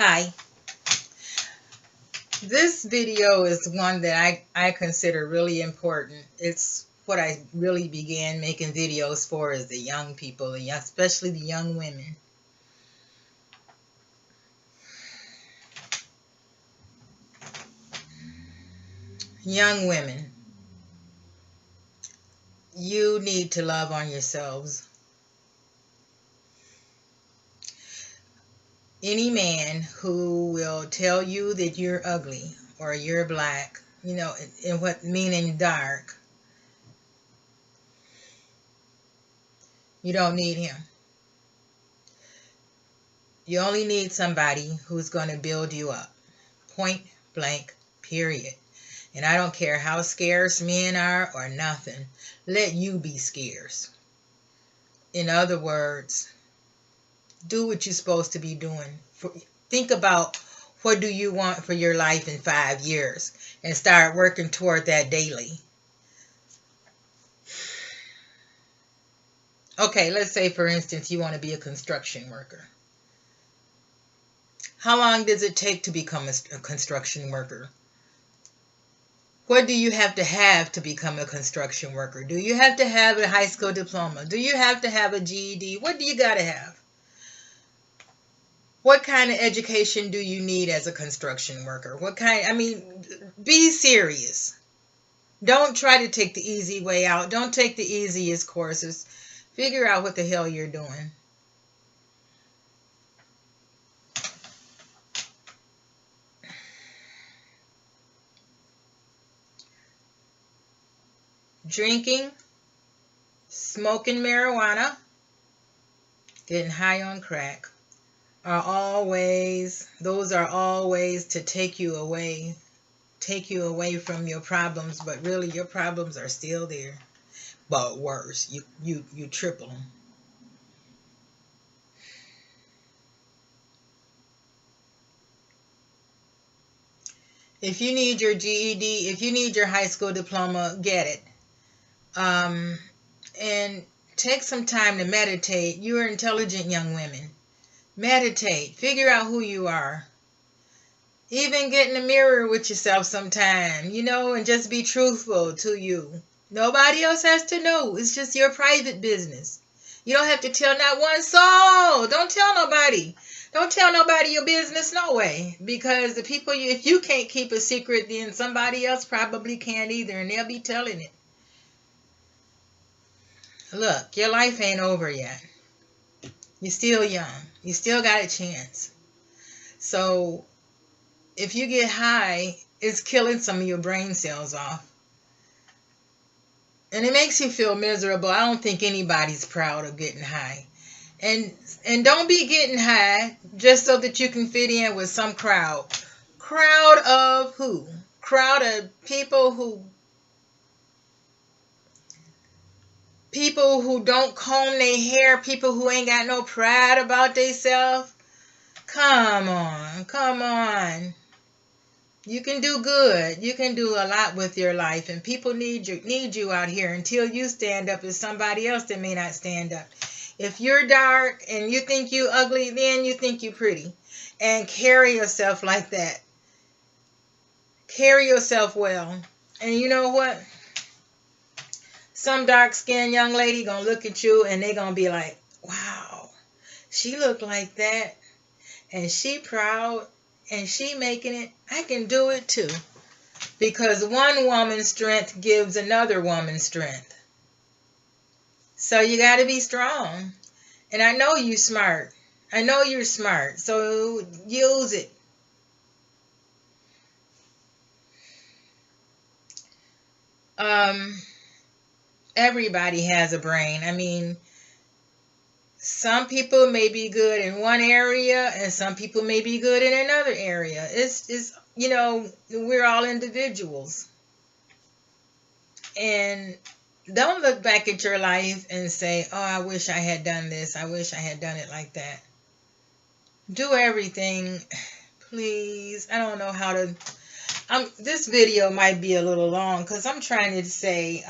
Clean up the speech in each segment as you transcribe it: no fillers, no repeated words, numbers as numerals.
Hi, this video is one that I consider really important. It's what I really began making videos for is the young people, especially the young women. Young women, you need to love on yourselves. Any man who will tell you that you're ugly or you're black, and what meaning dark, you don't need him. You only need somebody who's going to build you up. Point blank, period. And I don't care how scarce men are or nothing. Let you be scarce. In other words, do what you're supposed to be doing. Think about what do you want for your life in 5 years and start working toward that daily. Okay, let's say for instance you want to be a construction worker. How long does it take to become a construction worker? What do you have to become a construction worker? Do you have to have a high school diploma? Do you have to have a GED? What do you got to have? What kind of education do you need as a construction worker? Be serious. Don't try to take the easy way out. Don't take the easiest courses. Figure out what the hell you're doing. Drinking, smoking marijuana, getting high on crack those are always to take you away from your problems, but really your problems are still there, but worse. You triple them. If you need your GED, if you need your high school diploma, get it. And take some time to meditate. You are intelligent young women. Meditate. Figure out who you are. Even get in the mirror with yourself sometime, and just be truthful to you. Nobody else has to know. It's just your private business. You don't have to tell not one soul. Don't tell nobody. Don't tell nobody your business, no way. Because the people, if you can't keep a secret, then somebody else probably can't either, and they'll be telling it. Look, your life ain't over yet. You're still young. You still got a chance. So if you get high, it's killing some of your brain cells off. And it makes you feel miserable. I don't think anybody's proud of getting high. And don't be getting high just so that you can fit in with some crowd. Crowd of who? Crowd of people who don't comb their hair, people who ain't got no pride about themselves. Come on. You can do good. You can do a lot with your life, and people need you out here. Until you stand up, it's somebody else that may not stand up. If you're dark and you think you ugly, then you think you pretty. And carry yourself like that. Carry yourself well. And you know what? Some dark-skinned young lady gonna look at you and they gonna be like, wow, she look like that. And she proud. And she making it. I can do it too. Because one woman's strength gives another woman's strength. So you got to be strong. And I know you're smart. I know you're smart. So use it. Everybody has a brain. Some people may be good in one area and some people may be good in another area. It's we're all individuals. And don't look back at your life and say, oh, I wish I had done this. I wish I had done it like that. Do everything, please. I don't know how to. This video might be a little long because I'm trying to say,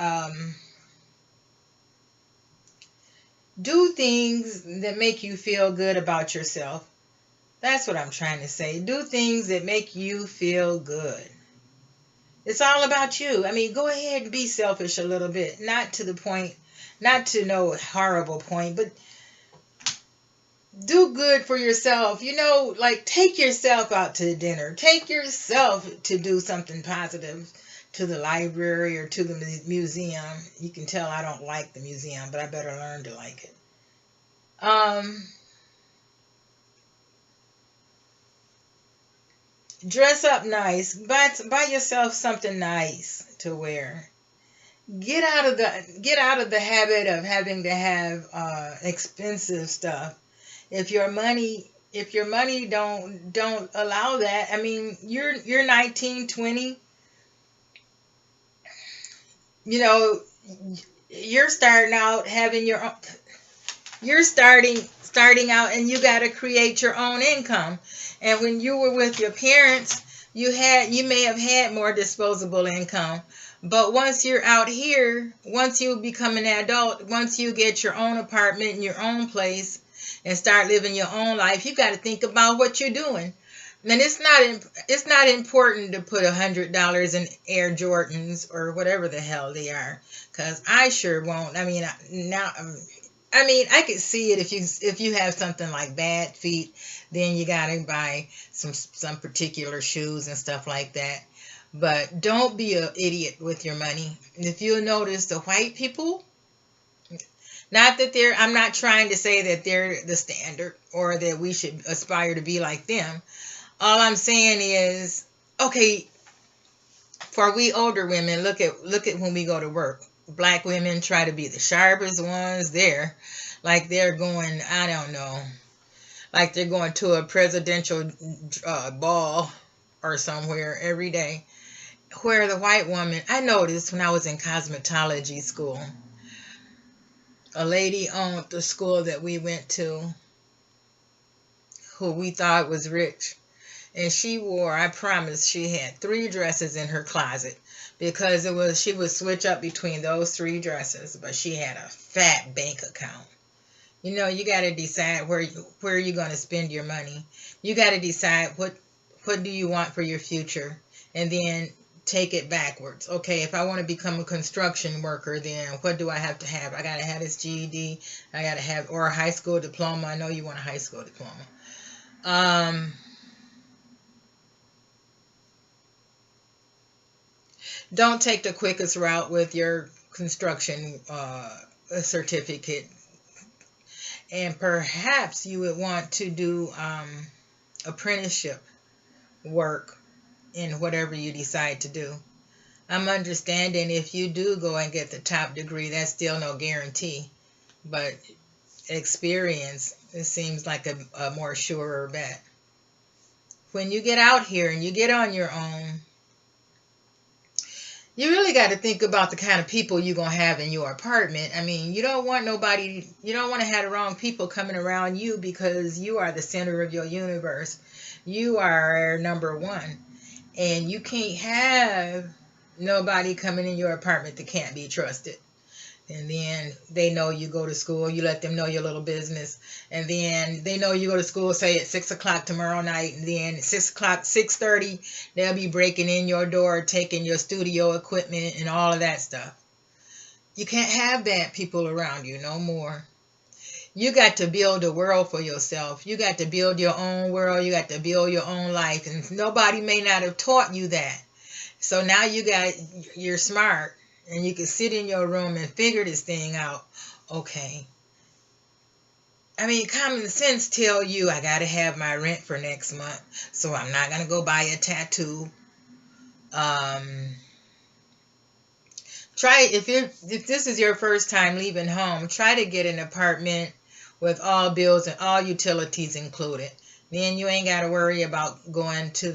do things that make you feel good about yourself. That's what I'm trying to say. Do things that make you feel good. It's all about you. I mean, go ahead and be selfish a little bit. Not to the point, not to no horrible point, but do good for yourself. You know, like take yourself out to dinner. Take yourself to do something positive, to the library or to the museum. You can tell I don't like the museum, but I better learn to like it. Um, Dress up nice. Buy yourself something nice to wear. Get out of the habit of having to have expensive stuff. If your money don't allow that, I mean, you're 19, 20, you know, you're starting out having your own, you're starting out, and you got to create your own income. And when you were with your parents, you may have had more disposable income. But once you're out here, once you become an adult, once you get your own apartment and your own place and start living your own life, you got to think about what you're doing. And it's not important to put $100 in Air Jordans or whatever the hell they are, because I sure won't. I mean, now, I mean, I could see it if you have something like bad feet, then you gotta buy some particular shoes and stuff like that. But don't be an idiot with your money. If you'll notice, the white people, not that I'm not trying to say that they're the standard or that we should aspire to be like them. All I'm saying is, okay, for we older women, look at when we go to work. Black women try to be the sharpest ones there, like they're going, I don't know, like they're going to a presidential ball or somewhere every day. Where the white woman, I noticed when I was in cosmetology school, a lady owned the school that we went to, who we thought was rich. And she wore, I promise, she had 3 dresses in her closet, because she would switch up between those 3 dresses, but she had a fat bank account. You know, you got to decide where you're going to spend your money. You got to decide what do you want for your future, and then take it backwards. Okay, if I want to become a construction worker, then what do I have to have? I got to have this GED. I got to have, or a high school diploma. I know you want a high school diploma. Don't take the quickest route with your construction certificate. And perhaps you would want to do apprenticeship work in whatever you decide to do. I'm understanding if you do go and get the top degree, that's still no guarantee. But experience, it seems like a more surer bet. When you get out here and you get on your own, you really got to think about the kind of people you're going to have in your apartment. I mean, you don't want to have the wrong people coming around you, because you are the center of your universe. You are number one. And you can't have nobody coming in your apartment that can't be trusted. And then they know you go to school, you let them know your little business. And then they know you go to school, say at 6 o'clock tomorrow night. And then at 6 o'clock, 6:30, they'll be breaking in your door, taking your studio equipment and all of that stuff. You can't have bad people around you no more. You got to build a world for yourself. You got to build your own world. You got to build your own life. And nobody may not have taught you that. So now you're smart. And you can sit in your room and figure this thing out. Okay. I mean, common sense tell you I got to have my rent for next month. So I'm not going to go buy a tattoo. If this is your first time leaving home, try to get an apartment with all bills and all utilities included. Then you ain't got to worry about going to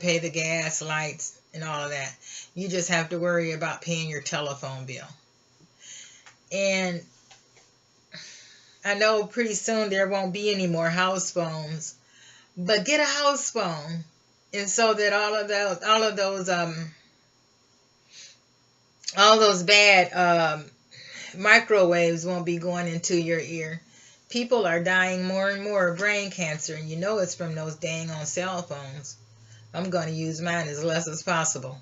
pay the gas, lights, and all of that. You just have to worry about paying your telephone bill. And I know pretty soon there won't be any more house phones, but get a house phone, and so that all those bad microwaves won't be going into your ear. People are dying more and more of brain cancer, and you know it's from those dang on cell phones. I'm going to use mine as less as possible.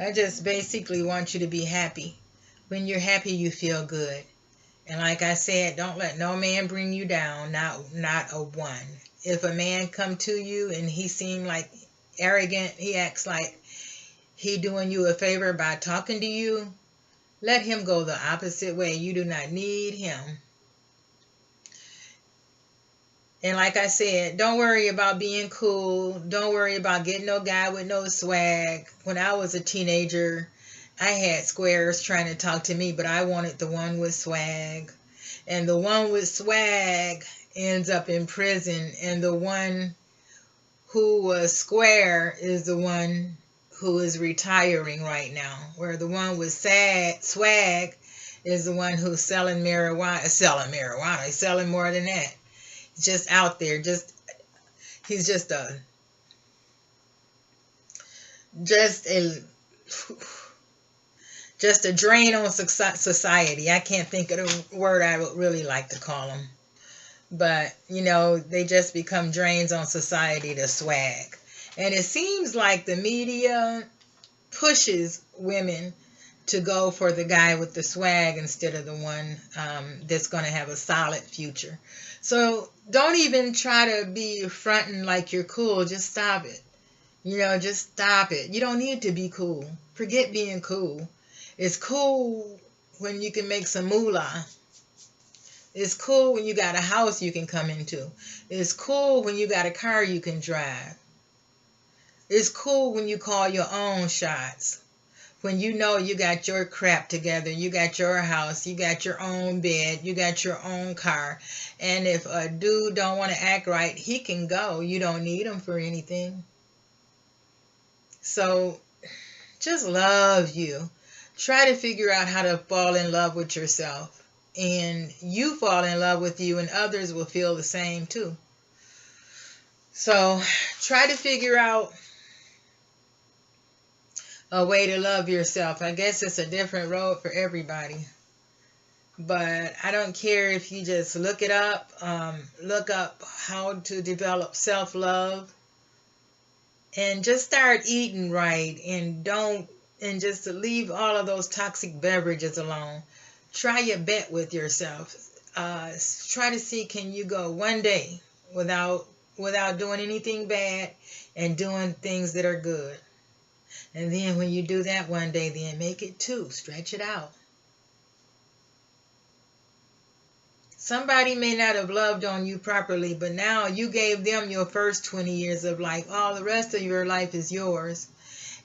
I just basically want you to be happy. When you're happy, you feel good. And like I said, don't let no man bring you down, not a one. If a man come to you and he seem like arrogant, he acts like he doing you a favor by talking to you, let him go the opposite way. You do not need him. And like I said, don't worry about being cool. Don't worry about getting no guy with no swag. When I was a teenager, I had squares trying to talk to me, but I wanted the one with swag. And the one with swag ends up in prison. And the one who was square is the one who is retiring right now. Where the one with swag is the one who's selling marijuana. He's selling more than that. Just out there, he's just a drain on society. I can't think of the word I would really like to call them, but you know, they just become drains on society, the swag. And it seems like the media pushes women to go for the guy with the swag instead of the one that's going to have a solid future. So don't even try to be fronting like you're cool. Just stop it. You know, just stop it. You don't need to be cool. Forget being cool. It's cool when you can make some moolah. It's cool when you got a house you can come into. It's cool when you got a car you can drive. It's cool when you call your own shots. When you know you got your crap together, you got your house, you got your own bed, you got your own car. And if a dude don't want to act right, he can go. You don't need him for anything. So just love you. Try to figure out how to fall in love with yourself. And you fall in love with you, and others will feel the same too. So try to figure out a way to love yourself. I guess it's a different road for everybody. But I don't care if you just look it up. Look up how to develop self-love. And just start eating right. And just to leave all of those toxic beverages alone. Try your bet with yourself. Try to see, can you go one day without doing anything bad and doing things that are good. And then when you do that one day, then make it two. Stretch it out. Somebody may not have loved on you properly, but now you gave them your first 20 years of life. All the rest of your life is yours.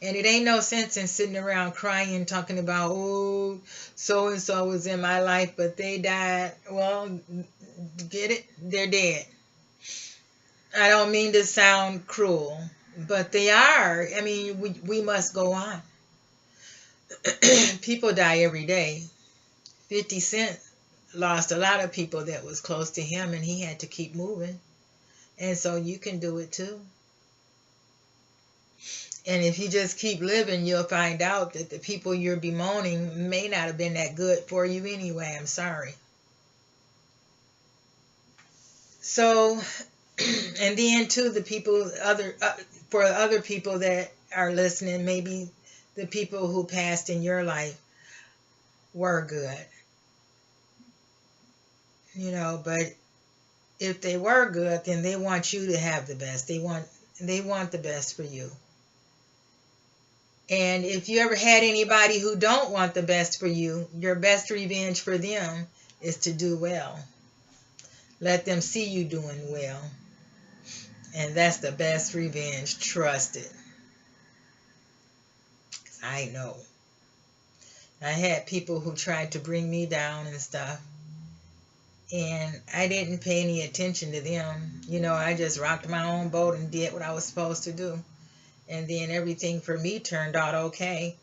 And it ain't no sense in sitting around crying, talking about, oh, so-and-so was in my life, but they died. Well, get it? They're dead. I don't mean to sound cruel, but they are. I mean, we must go on. People die every day. 50 Cent lost a lot of people that was close to him, and he had to keep moving. And so you can do it too. And if you just keep living, you'll find out that the people you're bemoaning may not have been that good for you anyway. I'm sorry. So, and then too, the people, for other people that are listening, maybe the people who passed in your life were good. You know, but if they were good, then they want you to have the best. They want the best for you. And if you ever had anybody who don't want the best for you, your best revenge for them is to do well. Let them see you doing well. And that's the best revenge. Trust it. I know. I had people who tried to bring me down and stuff. And I didn't pay any attention to them. You know, I just rocked my own boat and did what I was supposed to do. And then everything for me turned out okay.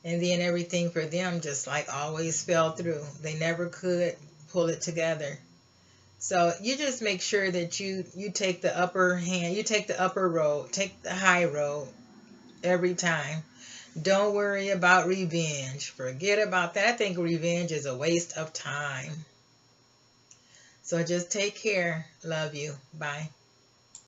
And then everything for them just like always fell through. They never could pull it together. So you just make sure that you take the upper hand, you take the upper road, take the high road every time. Don't worry about revenge. Forget about that. I think revenge is a waste of time. So just take care. Love you. Bye.